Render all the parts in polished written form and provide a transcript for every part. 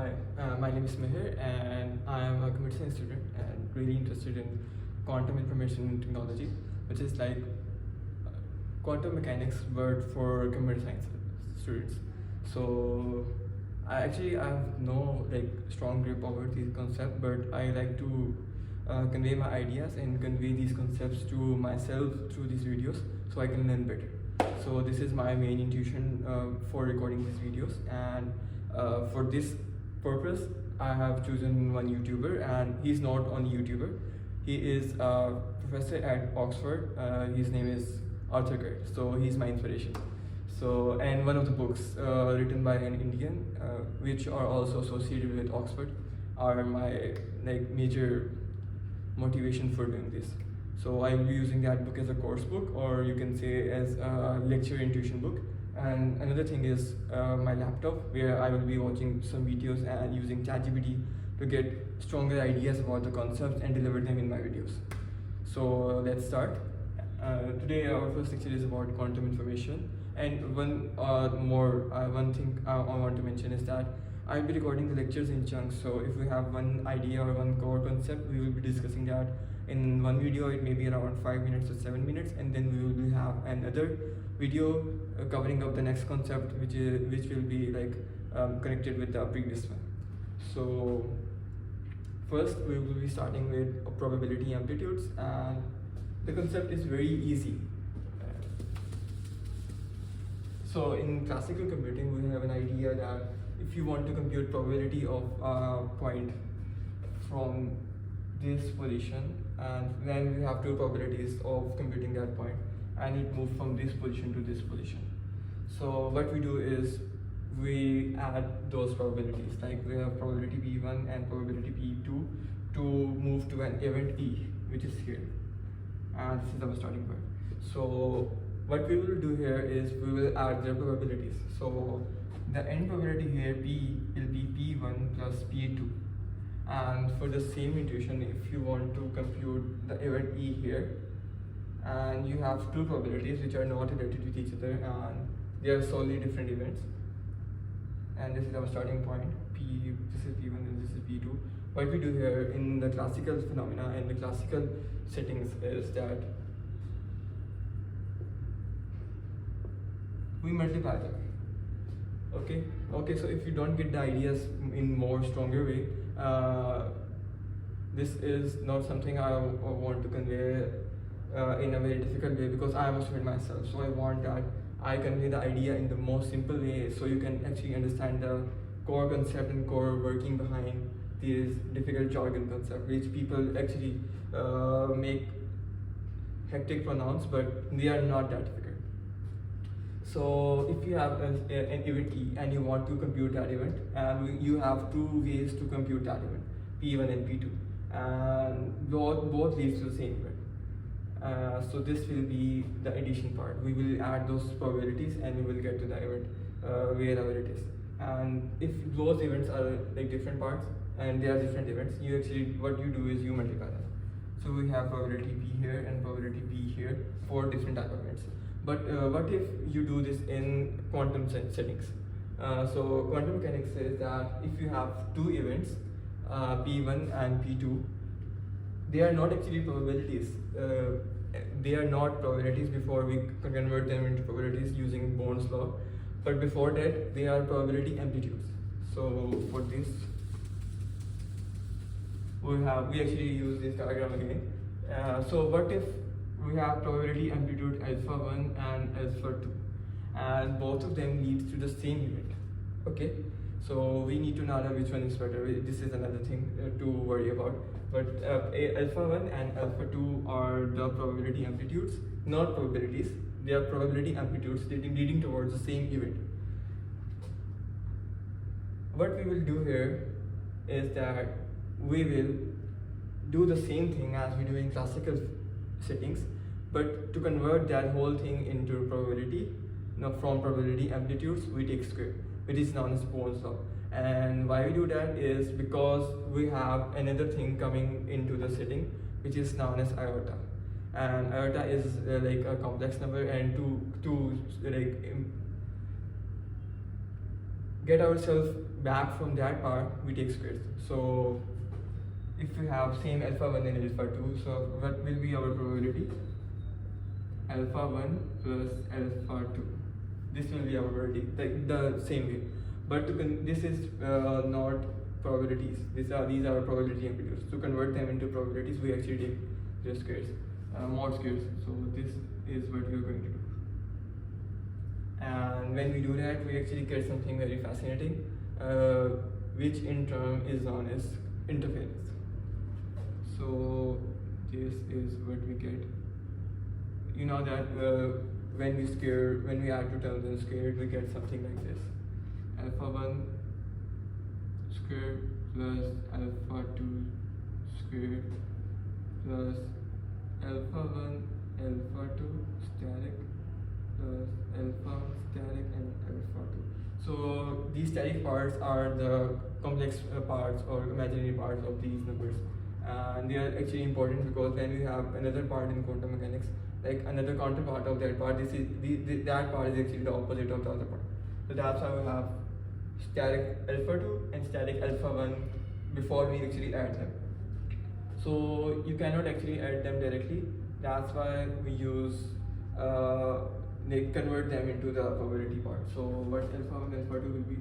Hi, my name is Meher and I am a computer science student and really interested in quantum information technology, which is like quantum mechanics but for computer science students. So I have no like strong grip over these concepts, but I like to convey my ideas and convey these concepts to myself through these videos so I can learn better. So this is my main intuition for recording these videos, and for this purpose I have chosen one YouTuber, and he's not only YouTuber, he is a professor at Oxford. His name is Arthur Curd, so he's my inspiration. So, and one of the books written by an Indian, which are also associated with Oxford, are my like major motivation for doing this. So I will be using that book as a course book, or you can say as a lecture intuition book. And another thing is my laptop, where I will be watching some videos and using ChatGPT to get stronger ideas about the concepts and deliver them in my videos. So let's start. Today our first lecture is about quantum information, and one thing I want to mention is that I'll be recording the lectures in chunks. So if we have one idea or one core concept, we will be discussing that in one video. It may be around 5 minutes or 7 minutes, and then we will have another video covering up the next concept, which will be like connected with the previous one. So first we will be starting with probability amplitudes, and the concept is very easy. So in classical computing, we have an idea that if you want to compute probability of a point from this position, and then we have two probabilities of computing that point, and it moves from this position to this position. So what we do is we add those probabilities, like we have probability P1 and probability P2 to move to an event E, which is here, and this is our starting point. So what we will do here is we will add their probabilities. So the end probability here, P, will be P1 plus P2. And for the same intuition, if you want to compute the event E here, and you have two probabilities which are not related with each other, and they are solely different events, and this is our starting point, this is P1 and this is P2. What we do here in the classical phenomena and the classical settings is that we multiply them. Okay, so if you don't get the ideas in more stronger way, this is not something I want to convey in a very difficult way, because I am a student myself. So I want that I convey the idea in the most simple way, so you can actually understand the core concept and core working behind these difficult jargon concepts, which people actually make hectic pronouns, but they are not that difficult. So if you have an event E and you want to compute that event, and you have two ways to compute that event, P1 and P2, and both leads to the same event. So this will be the addition part. We will add those probabilities and we will get to the event wherever it is. And if those events are like different parts and they are different events, you actually, what you do is you multiply them. So we have probability P here and probability P here for different type of events. But what if you do this in quantum settings? So quantum mechanics says that if you have two events, P1 and P2, they are not actually probabilities. They are not probabilities before we convert them into probabilities using Bourne's law. But before that, they are probability amplitudes. So for this, we actually use this diagram again. So what if we have probability amplitude alpha 1 and alpha 2, and both of them leads to the same event? Okay, so we need to know which one is better. This is another thing to worry about. But alpha 1 and alpha 2 are the probability amplitudes, not probabilities. They are probability amplitudes leading towards the same event. What we will do here is that we will do the same thing as we do in classical settings, but to convert that whole thing into probability, from probability amplitudes, we take square, which is known as Bourne's law. And why we do that is because we have another thing coming into the setting, which is known as iota. And iota is like a complex number, and to get ourselves back from that part, we take squares. So if we have same alpha 1 and alpha 2, so what will be our probability? Alpha 1 plus alpha 2. This will be our probability, like the same way. But this is not probabilities. These are probability amplitudes. To convert them into probabilities, we actually take their squares, mod squares. So this is what we are going to do. And when we do that, we actually get something very fascinating, which in turn is known as interference. So this is what we get. You know that when we add two terms and squared, we get something like this: alpha 1 squared plus alpha 2 squared plus alpha 1 alpha 2 static plus alpha static and alpha 2. So these static parts are the complex parts or imaginary parts of these numbers, and they are actually important because when we have another part in quantum mechanics, like another counterpart of that part, that part is actually the opposite of the other part. So that's how we have static alpha 2 and static alpha 1 before we actually add them. So you cannot actually add them directly. That's why we use they convert them into the probability part. So what alpha 1 alpha 2 will be?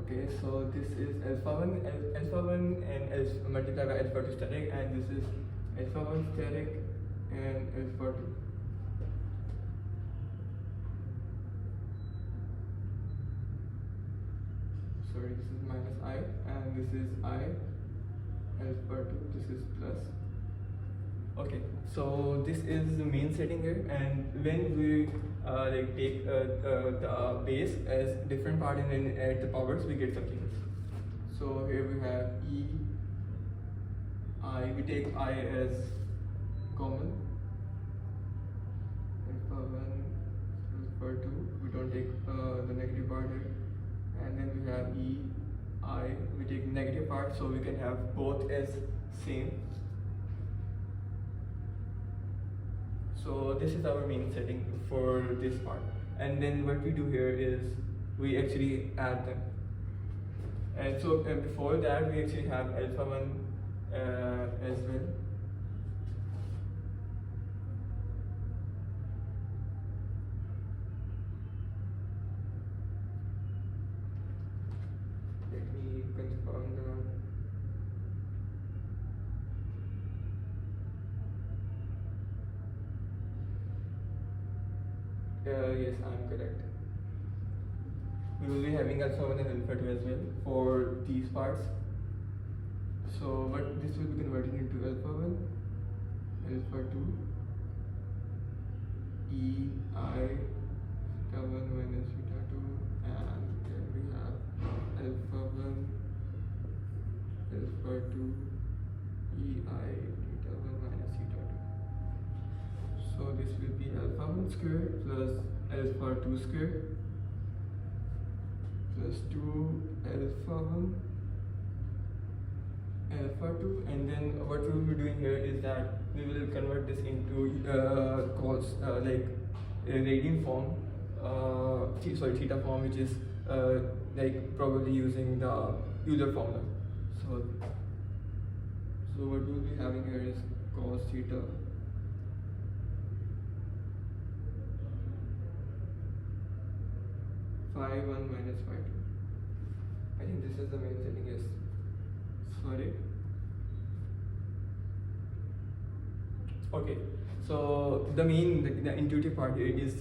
Okay, so this is alpha 1 and alpha multiplied by alpha 2 static, and this is alpha 1 static and alpha 2. Sorry, this is minus I, and this is I, alpha 2, this is plus. Okay, so this is the main setting here, and when we like take the base as different part and then add the powers, we get something else. So here we have E, I, we take I as common, alpha 1, alpha 2, we don't take the negative part here, and then we have E, I, we take negative part, so we can have both as same. So this is our main setting for this part, and then what we do here is we actually add them. And so before that, we actually have alpha 1 as well. Let me confirm that. Yes, I'm correct. We will be having alpha 1 and alpha 2 as well for these parts. So, but this will be converted into alpha 1, alpha 2, E, I, theta 1 minus theta 2, and then we have alpha 1, alpha 2, E, I, theta 1 minus theta 2. So this will be alpha 1 square plus alpha 2 square plus 2 alpha 1 alpha 2, and then what we will be doing here is that we will convert this into like a radian form, theta form, which is like probably using the Euler formula. So what we will be having here is cos theta phi 1 minus phi 2. I think this is the main setting, yes. Sorry. Okay, so the intuitive part here is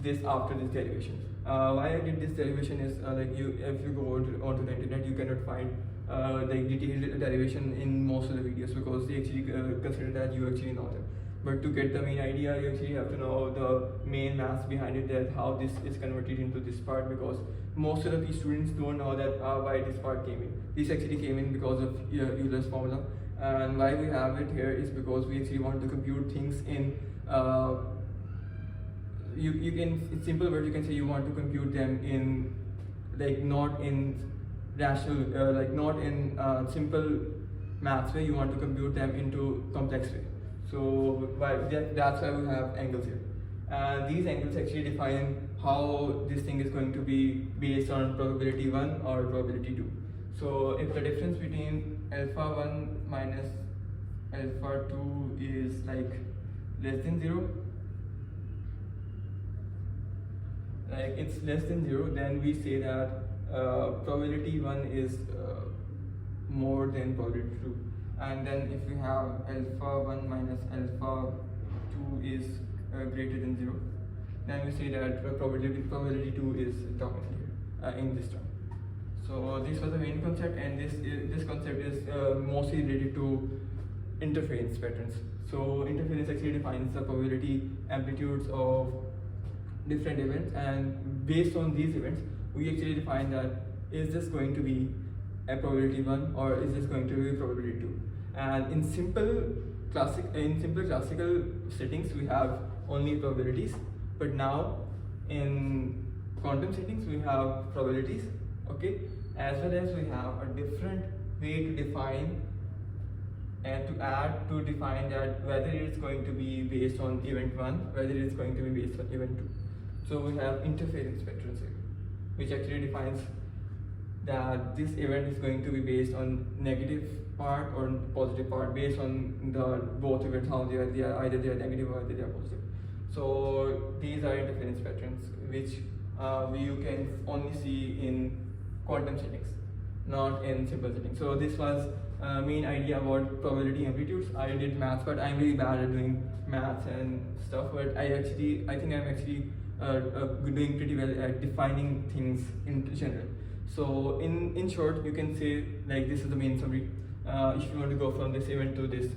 this after this derivation. Why I did this derivation is like if you go onto the internet, you cannot find like detailed derivation in most of the videos because they actually consider that you actually know them. But to get the main idea, you actually have to know the main maths behind it, that how this is converted into this part, because most of the students don't know that why this part came in. This actually came in because of Euler's formula, and why we have it here is because we actually want to compute things in you can, in simple words, you can say you want to compute them in, like, not in rational, like not in simple maths way. You want to compute them into complex way. So that's why we have angles here. These angles actually define how this thing is going to be based on probability 1 or probability 2. So if the difference between alpha 1 minus alpha 2 is like less than 0, like it's less than 0, then we say that probability 1 is more than probability 2. And then if we have alpha 1 minus alpha 2 is greater than 0, then we say that probability 2 is dominant here in this term. So this was the main concept, and this concept is mostly related to interference patterns. So interference actually defines the probability amplitudes of different events, and based on these events we actually define that is this going to be a probability 1 or is this going to be probability 2. And in simple classical settings we have only probabilities, but now in quantum settings we have probabilities, okay, as well as we have a different way to define and to define that whether it's going to be based on event 1, whether it's going to be based on event 2. So we have interference patterns here, which actually defines that this event is going to be based on negative part or positive part, based on the both events, how they are either they are negative or either they are positive. So these are interference patterns which you can only see in quantum settings, not in simple settings. So this was main idea about probability amplitudes. I did maths, but I'm really bad at doing maths and stuff. But I think I'm actually doing pretty well at defining things in general. So in short, you can say like this is the main summary. If you want to go from this event to this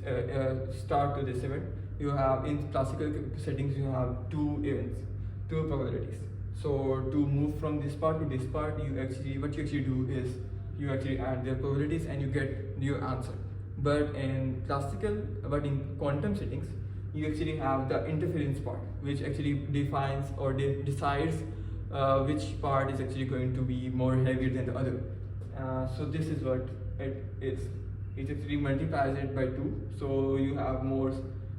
start to this event, you have in classical settings you have two events, two probabilities. So to move from this part to this part, what you actually do is you actually add their probabilities and you get your answer. But in quantum settings, you actually have the interference part, which actually defines or decides which part is actually going to be more heavier than the other. So this is what it is. It actually multiplies it by 2, so you have more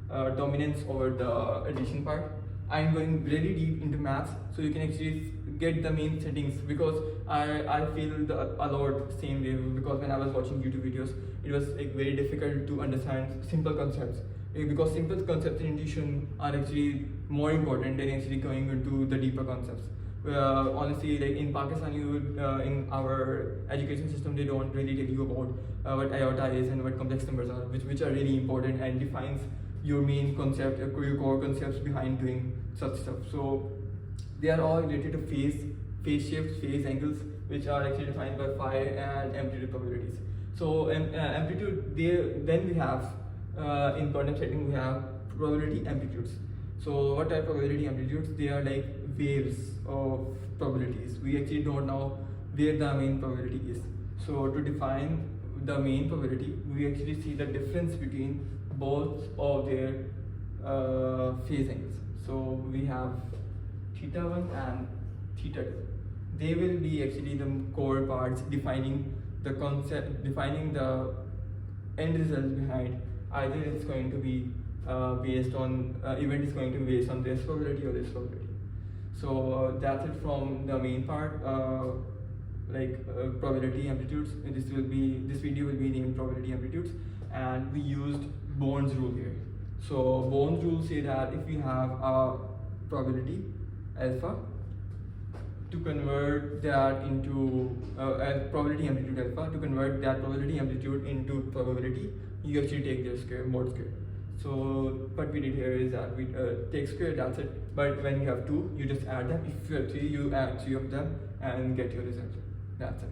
dominance over the addition part. I'm going really deep into maths, so you can actually get the main settings, because I feel a lot same way, because when I was watching YouTube videos, it was like very difficult to understand simple concepts, because simple concepts in intuition are actually more important than actually going into the deeper concepts. Honestly, like in Pakistan, in our education system, they don't really tell you about what iota is and what complex numbers are, which are really important and defines your main concept, your core concepts behind doing such stuff. So they are all related to phase shifts, phase angles, which are actually defined by phi and amplitude probabilities. So amplitude, then we have in quantum setting we have probability amplitudes. So what are probability amplitudes? They are like waves of probabilities. We actually don't know where the main probability is. So to define the main probability, we actually see the difference between both of their phase angles. So we have θ1 and θ2. They will be actually the core parts defining the concept, defining the end result behind. Either it's going to be based on event is going to be based on this probability or this probability. So that's it from the main part, probability amplitudes. And this video will be named probability amplitudes, and we used Bourne's rule here. So Bourne's rule say that if we have a probability alpha, to convert that into probability amplitude alpha, to convert that probability amplitude into probability, you actually take their square, mod square. So what we did here is that we take square, that's it. But when you have 2, you just add them. If you have 3, you add 3 of them and get your result. That's it.